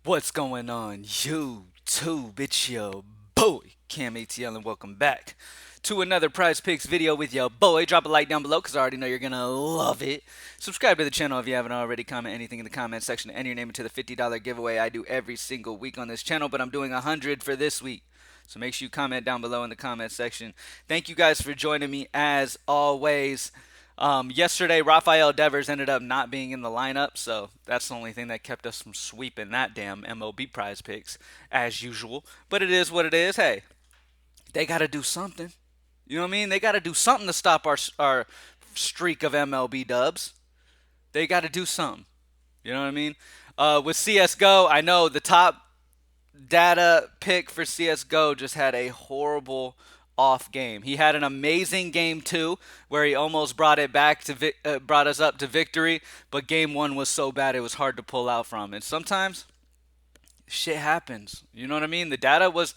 What's going on, YouTube? It's your boy, Cam ATL, and welcome back to another Prize Picks video with your boy. Drop a like down below because I already know you're going to love it. Subscribe to the channel if you haven't already. Comment anything in the comment section. Enter your name into the $50 giveaway I do every single week on this channel, but I'm doing 100 for this week. So make sure you comment down below in the comment section. Thank you guys for joining me as always. Yesterday, Rafael Devers ended up not being in the lineup, so that's the only thing that kept us from sweeping that damn MLB prize picks, as usual. But it is what it is. Hey, they got to do something. You know what I mean? They got to do something to stop our streak of MLB dubs. They got to do something. You know what I mean? With CSGO, I know the top data pick for CSGO just had a horrible off game. He had an amazing game 2 where he almost brought it back to brought us up to victory, but game 1 was so bad it was hard to pull out from. And sometimes shit happens. You know what I mean? The data was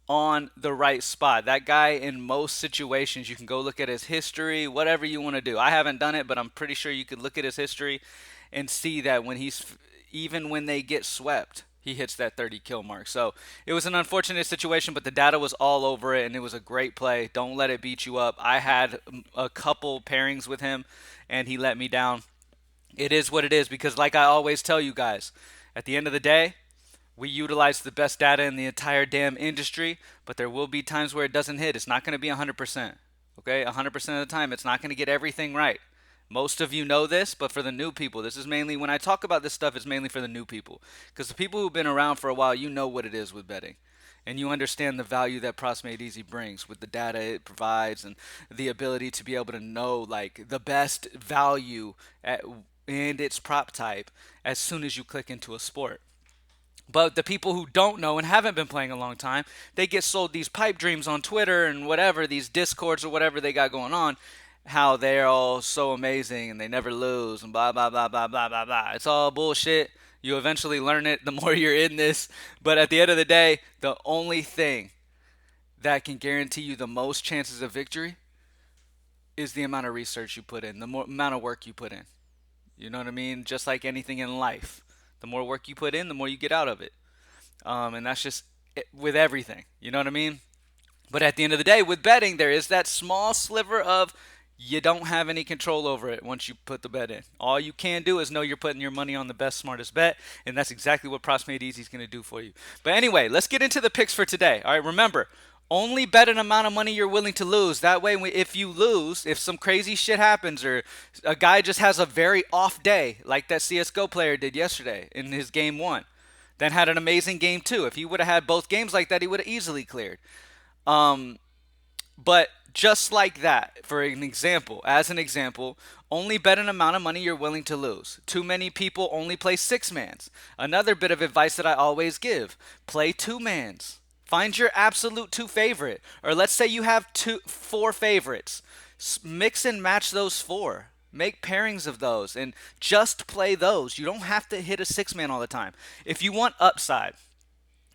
on the right spot. That guy, in most situations, you can go look at his history, whatever you want to do. I haven't done it, but I'm pretty sure you could look at his history and see that even when they get swept, he hits that 30 kill mark. So it was an unfortunate situation, but the data was all over it, and it was a great play. Don't let it beat you up. I had a couple pairings with him, and he let me down. It is what it is because, like I always tell you guys, at the end of the day, we utilize the best data in the entire damn industry, but there will be times where it doesn't hit. It's not going to be 100%. Okay? 100% of the time, it's not going to get everything right. Most of you know this, but for the new people, this is mainly when I talk about this stuff, it's mainly for the new people. Because the people who've been around for a while, you know what it is with betting. And you understand the value that Props Made Easy brings with the data it provides and the ability to be able to know like the best value and its prop type as soon as you click into a sport. But the people who don't know and haven't been playing a long time, they get sold these pipe dreams on Twitter and whatever, these discords or whatever they got going on, how they're all so amazing and they never lose and blah, blah, blah, blah, blah, blah, blah. It's all bullshit. You eventually learn it the more you're in this. But at the end of the day, the only thing that can guarantee you the most chances of victory is the amount of research you put in, the more amount of work you put in. You know what I mean? Just like anything in life. The more work you put in, the more you get out of it. And that's just it with everything. You know what I mean? But at the end of the day, with betting, there is that small sliver of you don't have any control over it once you put the bet in. All you can do is know you're putting your money on the best, smartest bet, and that's exactly what Props Made Easy is going to do for you. But anyway, let's get into the picks for today. All right, remember, only bet an amount of money you're willing to lose. That way, if you lose, if some crazy shit happens or a guy just has a very off day, like that CSGO player did yesterday in his game 1, then had an amazing game 2. If he would have had both games like that, he would have easily cleared. Um, but just like that, for an example, as an example, only bet an amount of money you're willing to lose. Too many people only play six mans. Another bit of advice that I always give: play two mans. Find your absolute two favorite, or let's say you have four favorites. Mix and match those four. Make pairings of those and just play those. You don't have to hit a six man all the time. If you want upside,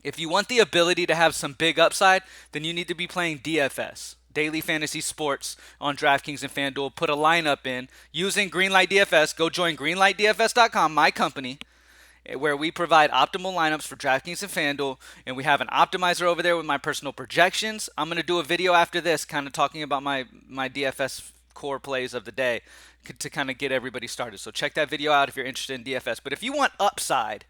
if you want the ability to have some big upside, then you need to be playing DFS, Daily Fantasy Sports, on DraftKings and FanDuel. Put a lineup in using Greenlight DFS. Go join greenlightdfs.com, my company, where we provide optimal lineups for DraftKings and FanDuel, and we have an optimizer over there with my personal projections. I'm going to do a video after this kind of talking about my DFS core plays of the day to kind of get everybody started. So check that video out if you're interested in DFS. But if you want upside,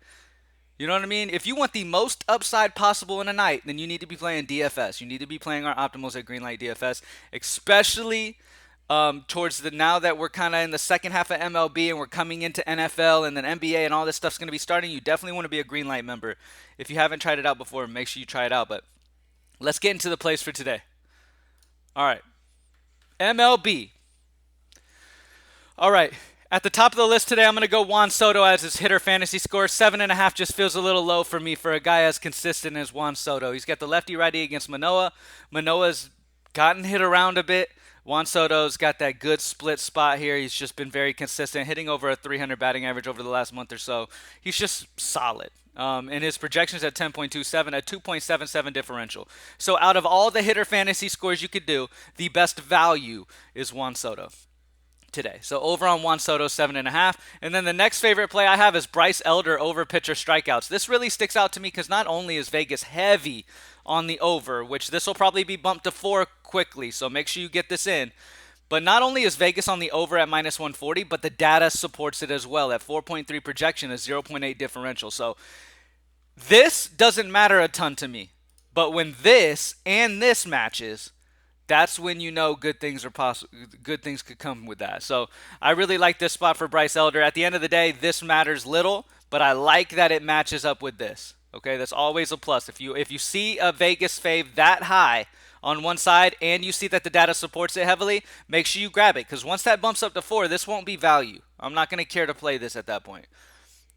you know what I mean? If you want the most upside possible in a night, then you need to be playing DFS. You need to be playing our optimals at Greenlight DFS, especially towards the now that we're kind of in the second half of MLB and we're coming into NFL and then NBA and all this stuff's going to be starting. You definitely want to be a Greenlight member. If you haven't tried it out before, make sure you try it out. But let's get into the plays for today. All right, MLB. All right. At the top of the list today, I'm going to go Juan Soto as his hitter fantasy score. 7.5 just feels a little low for me for a guy as consistent as Juan Soto. He's got the lefty-righty against Manoah. Manoah's gotten hit around a bit. Juan Soto's got that good split spot here. He's just been very consistent, hitting over a 300 batting average over the last month or so. He's just solid. And his projections at 10.27, a 2.77 differential. So out of all the hitter fantasy scores you could do, the best value is Juan Soto. today. So over on Juan Soto, 7.5. And then the next favorite play I have is Bryce Elder over pitcher strikeouts. This really sticks out to me because not only is Vegas heavy on the over, which this will probably be bumped to 4 quickly, so make sure you get this in. But not only is Vegas on the over at minus 140, but the data supports it as well. At 4.3 projection, a 0.8 differential. So this doesn't matter a ton to me. But when this and this matches, that's when you know good things are possible. Good things could come with that. So I really like this spot for Bryce Elder. At the end of the day, this matters little, but I like that it matches up with this. Okay, that's always a plus. If you see a Vegas fave that high on one side and you see that the data supports it heavily, make sure you grab it because once that bumps up to 4, this won't be value. I'm not going to care to play this at that point.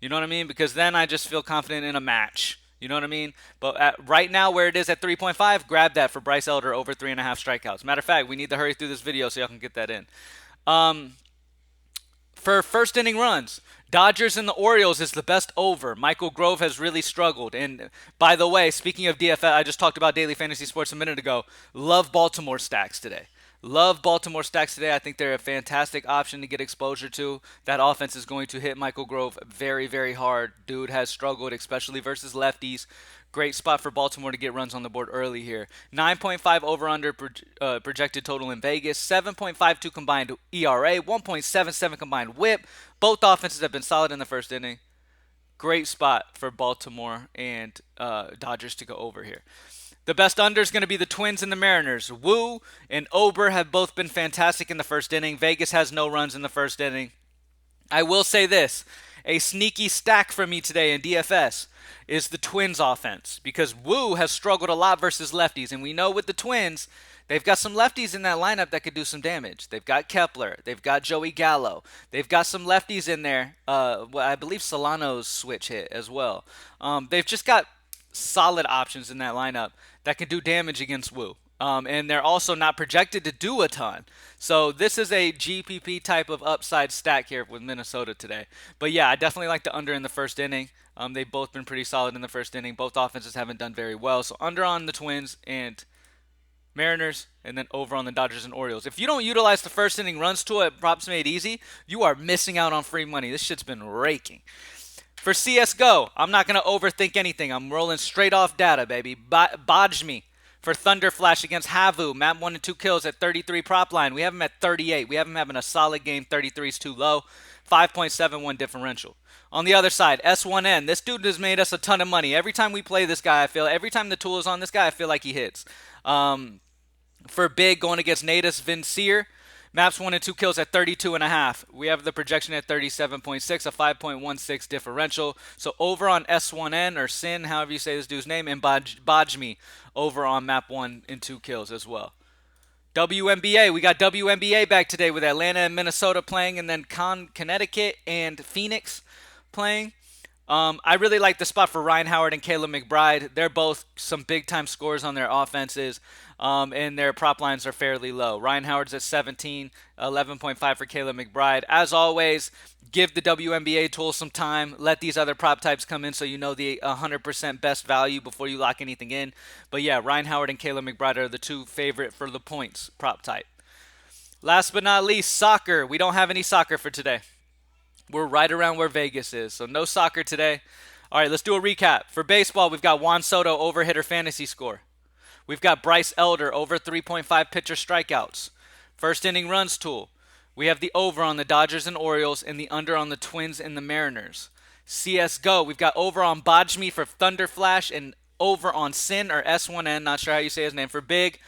You know what I mean? Because then I just feel confident in a match. You know what I mean? But right now, where it is at 3.5, grab that for Bryce Elder over 3.5 strikeouts. Matter of fact, we need to hurry through this video so y'all can get that in. For first inning runs, Dodgers and the Orioles is the best over. Michael Grove has really struggled. And by the way, speaking of DFS, I just talked about Daily Fantasy Sports a minute ago. Love Baltimore stacks today. Love Baltimore stacks today. I think they're a fantastic option to get exposure to. That offense is going to hit Michael Grove very, very hard. Dude has struggled, especially versus lefties. Great spot for Baltimore to get runs on the board early here. 9.5 over-under projected total in Vegas. 7.52 combined ERA. 1.77 combined WHIP. Both offenses have been solid in the first inning. Great spot for Baltimore and Dodgers to go over here. The best under is going to be the Twins and the Mariners. Wu and Ober have both been fantastic in the first inning. Vegas has no runs in the first inning. I will say this. A sneaky stack for me today in DFS is the Twins offense because Wu has struggled a lot versus lefties. And we know with the Twins, they've got some lefties in that lineup that could do some damage. They've got Kepler. They've got Joey Gallo. They've got some lefties in there. I believe Solano's switch hit as well. They've just got solid options in that lineup that can do damage against Wu. And they're also not projected to do a ton. So this is a GPP type of upside stack here with Minnesota today. But yeah, I definitely like the under in the first inning. They've both been pretty solid in the first inning. Both offenses haven't done very well. So under on the Twins and Mariners, and then over on the Dodgers and Orioles. If you don't utilize the first inning runs tool at Props Made Easy, you are missing out on free money. This shit's been raking. For Csgo, I'm not going to overthink anything. I'm rolling straight off data, baby. Bodge me for Thunder Flash against Havu. Map 1 and 2 kills at 33 prop line. We have him at 38. We have him having a solid game. 33 is too low. 5.71 differential. On the other side, S1N. This dude has made us a ton of money. Every time we play this guy, every time the tool is on this guy, I feel like he hits. For big, going against Natus Vincier. Maps 1 and 2 kills at 32.5. We have the projection at 37.6, a 5.16 differential. So over on S1N or Sin, however you say this dude's name, and Bajmi over on map 1 and 2 kills as well. Wnba, we got Wnba back today with Atlanta and Minnesota playing, and then Connecticut and Phoenix playing. I really like the spot for Ryan Howard and Caleb McBride. They're both some big-time scores on their offenses, and their prop lines are fairly low. Ryan Howard's at 17, 11.5 for Caleb McBride. As always, give the WNBA tool some time. Let these other prop types come in so you know the 100% best value before you lock anything in. But yeah, Ryan Howard and Caleb McBride are the two favorite for the points prop type. Last but not least, soccer. We don't have any soccer for today. We're right around where Vegas is, so no soccer today. All right, let's do a recap. For baseball, we've got Juan Soto over hitter fantasy score. We've got Bryce Elder over 3.5 pitcher strikeouts. First inning runs tool. We have the over on the Dodgers and Orioles and the under on the Twins and the Mariners. CSGO, we've got over on Bajmi for Thunder Flash and over on Sin or S1N, not sure how you say his name, for big.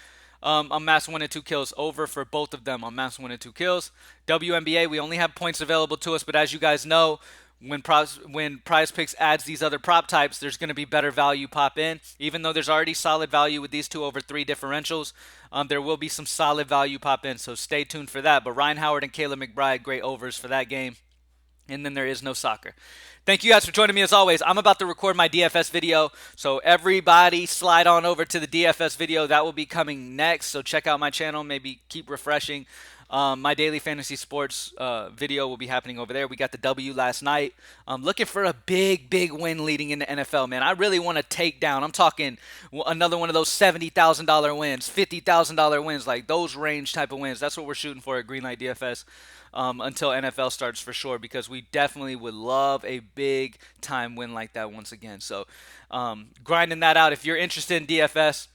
On mass 1 and 2 kills, over for both of them on mass 1 and 2 kills. WNBA, we only have points available to us, but as you guys know, when Prizepicks adds these other prop types, there's going to be better value pop in. Even though there's already solid value with these two over 3 differentials, there will be some solid value pop in, so stay tuned for that. But Ryan Howard and Caleb McBride, great overs for that game. And then there is no soccer. Thank you guys for joining me as always. I'm about to record my DFS video, so everybody slide on over to the DFS video. That will be coming next, so check out my channel. Maybe keep refreshing. My daily fantasy sports video will be happening over there. We got the W last night. I'm looking for a big win leading into NFL, man. I really want to take down. I'm talking another one of those $70,000 wins, $50,000 wins, like those range type of wins. That's what we're shooting for at Greenlight DFS. until NFL starts for sure, because we definitely would love a big time win like that once again. So grinding that out. If you're interested in DFS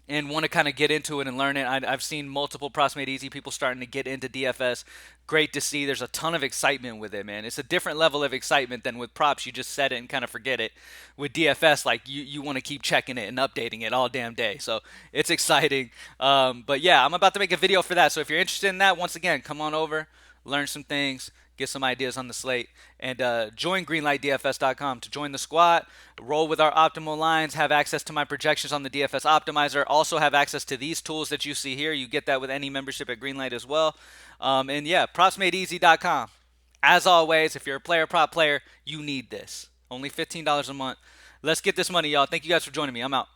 and want to kind of get into it and learn it, I've seen multiple Props Made Easy people starting to get into DFS. Great to see. There's a ton of excitement with it, man. It's a different level of excitement than with props. You just set it and kind of forget it. With DFS, like you want to keep checking it and updating it all damn day. So it's exciting. But yeah, I'm about to make a video for that. So if you're interested in that, once again, come on over, learn some things, get some ideas on the slate, and join greenlightdfs.com to join the squad, roll with our optimal lines, have access to my projections on the DFS optimizer, also have access to these tools that you see here. You get that with any membership at Greenlight as well. And yeah, propsmadeeasy.com. As always, if you're a player prop player, you need this. Only $15 a month. Let's get this money, y'all. Thank you guys for joining me. I'm out.